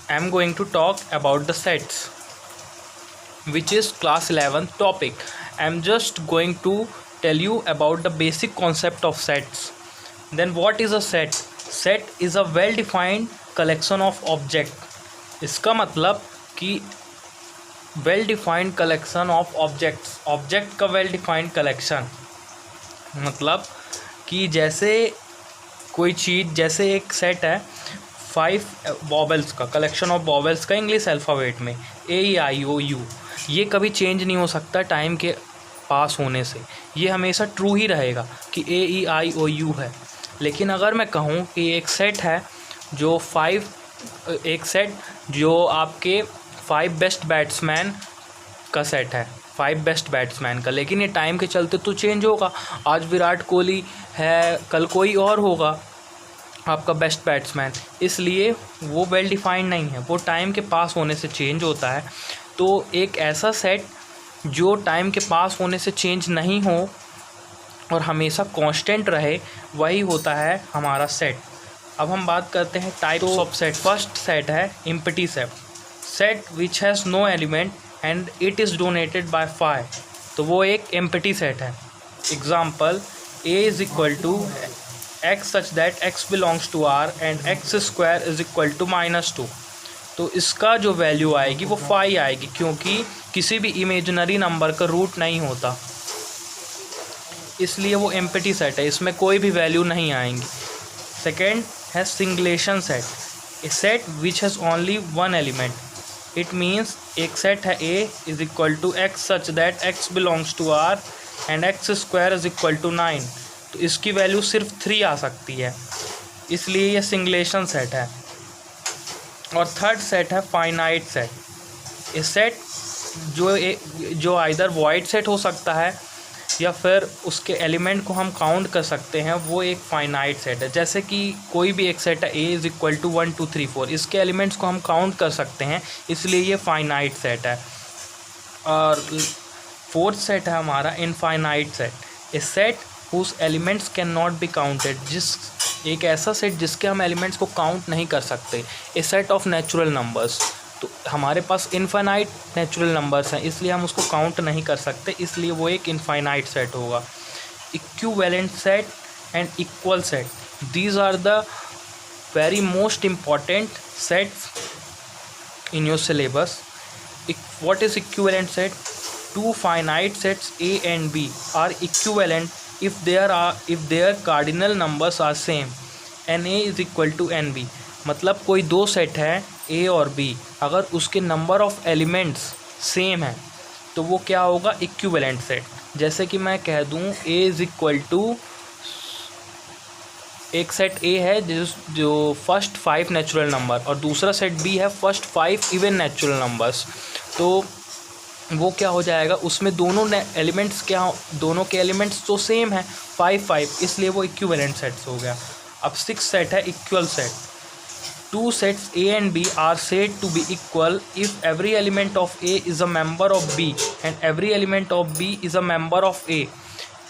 I am going to talk about the sets, which is class 11 topic. I am just going to tell you about the basic concept of sets. Then what is a set? Set is a well defined collection of object. इसका मतलब कि well defined collection of objects, object का well defined collection मतलब कि जैसे कोई चीज़, जैसे एक सेट है 5 वॉवेल्स का, कलेक्शन ऑफ वॉवेल्स का इंग्लिश अल्फ़ाबेट में AEIOU, ये कभी चेंज नहीं हो सकता टाइम के पास होने से, ये हमेशा ट्रू ही रहेगा कि AEIOU है। लेकिन अगर मैं कहूँ कि एक सेट है जो एक सेट जो आपके 5 बेस्ट बैट्समैन का सेट है, 5 बेस्ट बैट्समैन का, लेकिन ये टाइम के चलते तो चेंज होगा। आज विराट कोहली है, कल कोई और होगा आपका बेस्ट बैट्समैन, इसलिए वो वेल डिफाइंड नहीं है, वो टाइम के पास होने से चेंज होता है। तो एक ऐसा सेट जो टाइम के पास होने से चेंज नहीं हो और हमेशा कांस्टेंट रहे, वही होता है हमारा सेट। अब हम बात करते हैं types of set. First set है empty set, set which has no element and it is donated by 5, तो वो एक एम्प्टी सेट है। Example A is equal to x such that x belongs to R and x square is equal to -2, तो इसका जो value आएगी वो 5 आएगी, क्योंकि किसी भी इमेजिनरी नंबर का रूट नहीं होता, इसलिए वो एम्प्टी सेट है, इसमें कोई भी वैल्यू नहीं आएंगी। सेकेंड है singleton set, a set which has only one element. It means एक सेट है A is equal to x such that x belongs to R and x square is equal to 9, तो इसकी वैल्यू सिर्फ 3 आ सकती है, इसलिए ये सिंगलेशन सेट है। और थर्ड सेट है फाइनाइट सेट, ए सेट जो आइदर वॉइड सेट हो सकता है या फिर उसके एलिमेंट को हम काउंट कर सकते हैं, वो एक फाइनाइट सेट है। जैसे कि कोई भी एक सेट है A इज़ इक्वल टू 1 2 3 4, इसके एलिमेंट्स को हम काउंट कर सकते हैं, इसलिए ये फाइनाइट सेट है। और फोर्थ सेट है हमारा infinite set, a set whose elements can not be counted, एक ऐसा सेट जिसके हम एलिमेंट्स को काउंट नहीं कर सकते। ए सेट ऑफ नेचुरल नंबर्स, तो हमारे पास इनफाइनाइट नेचुरल नंबर्स हैं, इसलिए हम उसको काउंट नहीं कर सकते, इसलिए वो एक इनफाइनाइट सेट होगा। Equivalent set and equal set, these are the very most important sets in your syllabus. What is equivalent set? Two finite sets A and B are equivalent if their cardinal numbers are same, NA is equal to NB। मतलब कोई दो set है A और B, अगर उसके number of elements same है तो वो क्या होगा, इक्विवेलेंट सेट। जैसे कि मैं कह दूँ A इज़ इक्वल टू, एक सेट A है जो फर्स्ट 5 नेचुरल नंबर और दूसरा सेट B है फर्स्ट 5 इवन नेचुरल नंबर्स, तो वो क्या हो जाएगा, उसमें दोनों एलिमेंट्स दोनों के एलिमेंट्स तो सेम है 5 5, इसलिए वो इक्विवेलेंट सेट्स हो गया। अब 6 सेट है equal set, 2 sets A and B are said to be equal if every element of A is a member of B and every element of B is a member of A।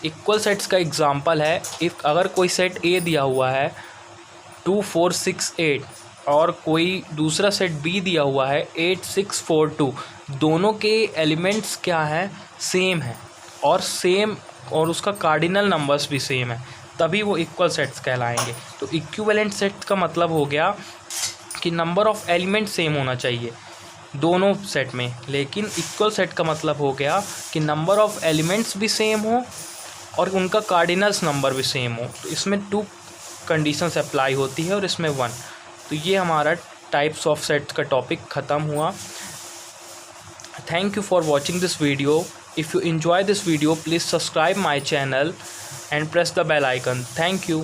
Equal sets का example है, अगर कोई set A दिया हुआ है 2 4 6 8 और कोई दूसरा सेट B दिया हुआ है 8 6 4 2, दोनों के एलिमेंट्स क्या हैं, सेम है और उसका कार्डिनल नंबर्स भी सेम है, तभी वो इक्वल सेट्स कहलाएंगे। तो इक्विवेलेंट सेट का मतलब हो गया कि नंबर ऑफ एलिमेंट सेम होना चाहिए दोनों सेट में, लेकिन इक्वल सेट का मतलब हो गया कि नंबर ऑफ एलिमेंट्स भी सेम हो और उनका कार्डिनल्स नंबर भी सेम हो। तो इसमें 2 कंडीशंस अप्लाई होती है और इसमें 1। तो ये हमारा टाइप्स ऑफ सेट्स का टॉपिक ख़त्म हुआ। Thank you for watching this video. If you enjoy this video, please subscribe my channel and press the bell icon. Thank you.